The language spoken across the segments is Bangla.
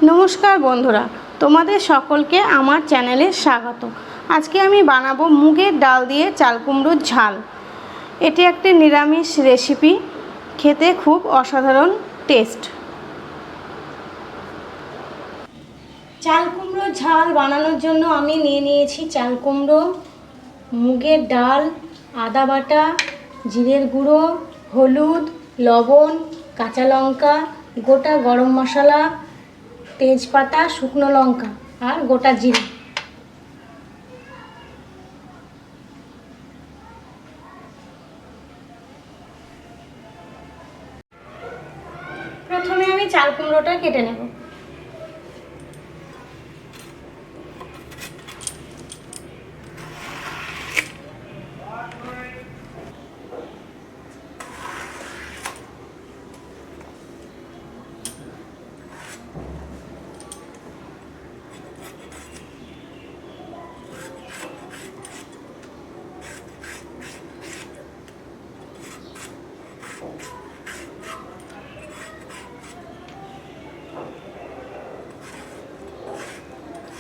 नमस्कार बंधुरा तुम्हारे सकलके आमार चैनेले स्वागत। आज के आमी बानाबो मुगेर डाल दिए चालकुमड़ोर झाल। एटी एकटी निरामिष रेसिपि, खेते खूब असाधारण टेस्ट। चालकुमड़ोर झाल बानानोर जोन्नो आमी निये नियेछि चालकुमड़ो, मुगेर डाल, आदा बाटा, जिरेर गुঁড়ো, हलुद, लवण, काँचा लंका, गोटा गरम मशला, तेजपाता, शुकनो लंका और गोटा जिरे। प्रथमे आमी चालकुमड़ोटा केटे नेब।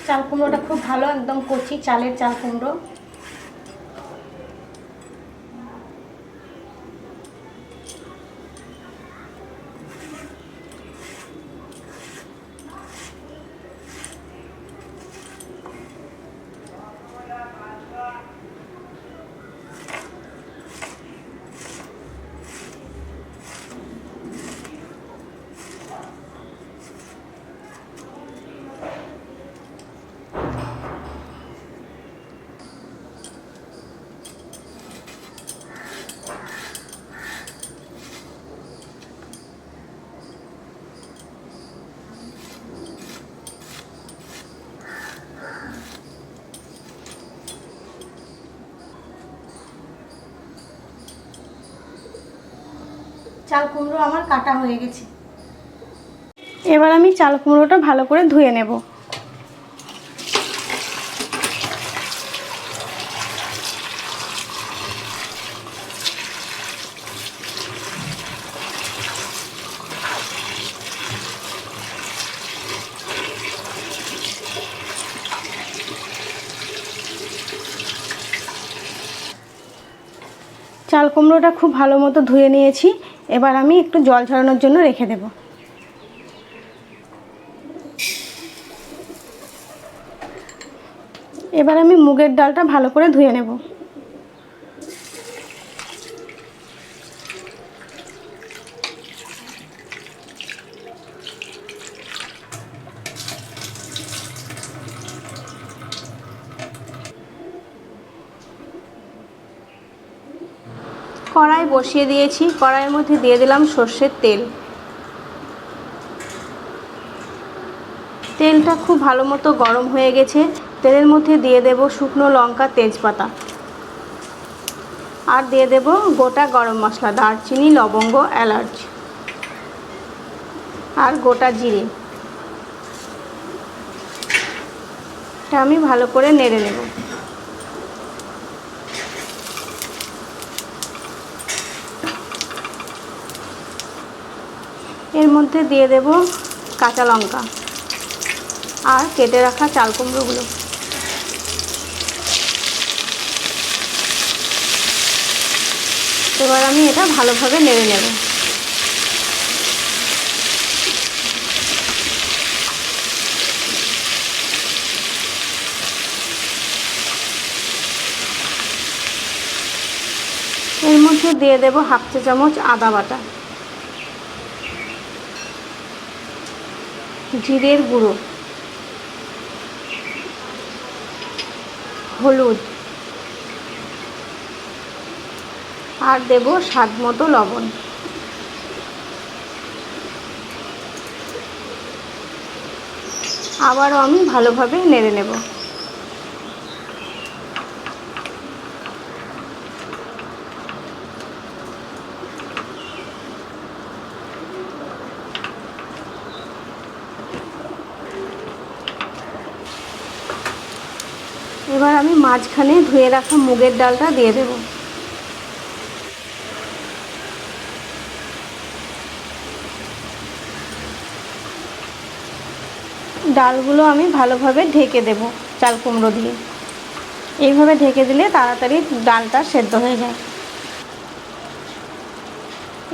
चाल कुमड़ोटा खूब भालो एकदम कचि चालेर चाल कुमड़ो। चाल कुमड़ो आमार काटा हो गेছে। এবার আমি চাল কুমড়োটা ভালো করে ধুয়ে নেব। চাল কুমড়োটা খুব ভালো মতো ধুয়ে নিয়েছি। এবার আমি একটু জল ঝরানোর জন্য রেখে দেব। এবার আমি মুগের ডালটা ভালো করে ধুয়ে নেব। কড়াই বসিয়ে দিয়েছি, কড়াইয়ের মধ্যে দিয়ে দিলাম সরষের তেল। তেলটা খুব ভালো মতো গরম হয়ে গেছে। তেলের মধ্যে দিয়ে দেব শুকনো লঙ্কা, তেজপাতা আর দিয়ে দেব গোটা গরম মশলা, দারচিনি, লবঙ্গ, এলাচ আর গোটা জিরে। এটা আমি ভালো করে নেড়ে নেব। এর মধ্যে দিয়ে দেব কাঁচা লঙ্কা আর কেটে রাখা চাল কুমড়োগুলো। এবার আমি এটা ভালোভাবে নেড়ে নেব। এর মধ্যে দিয়ে দেব হাফ চা চামচ আদা বাটা, জিরের গুঁড়ো, হলুদ আর দেব স্বাদ মতো লবণ। আবারও আমি ভালোভাবে নেড়ে নেব। এবার আমি মাঝখানে ধুয়ে রাখা মুগের ডালটা দিয়ে দেব। ডালগুলো আমি ভালোভাবে ঢেকে দেব চাল কুমড়ো দিয়ে। এইভাবে ঢেকে দিলে তাড়াতাড়ি ডালটা সেদ্ধ হয়ে যায়।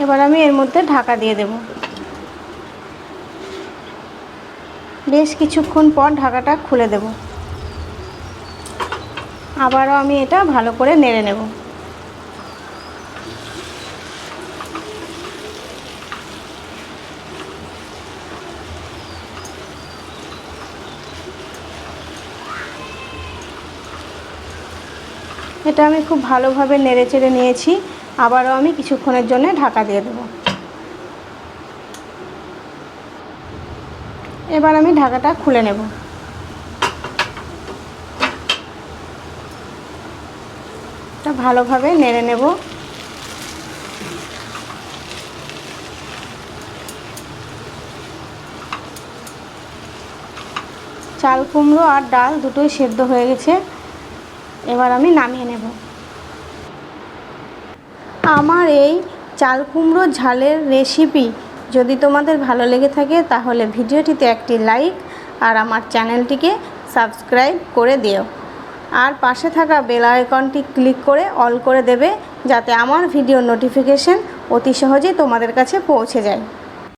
এবার আমি এর মধ্যে ঢাকা দিয়ে দেব। বেশ কিছুক্ষণ পর ঢাকাটা খুলে দেব। আবারও আমি এটা ভালো করে নেড়ে নেব। এটা আমি খুব ভালোভাবে নেড়ে চেড়ে নিয়েছি। আবারও আমি কিছুক্ষণের জন্য ঢাকা দিয়ে দেব। এবার আমি ঢাকাটা খুলে নেব। এটা ভালোভাবে নেড়ে নেব। চাল কুমড়ো আর ডাল দুটোই সেদ্ধ হয়ে গেছে। এবার আমি নামিয়ে নেব। আমার এই চাল কুমড়ো ঝালের রেসিপি যদি তোমাদের ভালো লেগে থাকে তাহলে ভিডিওটিতে একটি লাইক আর আমার চ্যানেলটিকে সাবস্ক্রাইব করে দিও। আর পাশে থাকা বেল আইকনটি ক্লিক করে অল করে দেবে, যাতে আমার ভিডিও নোটিফিকেশন অতি সহজেই তোমাদের কাছে পৌঁছে যায়।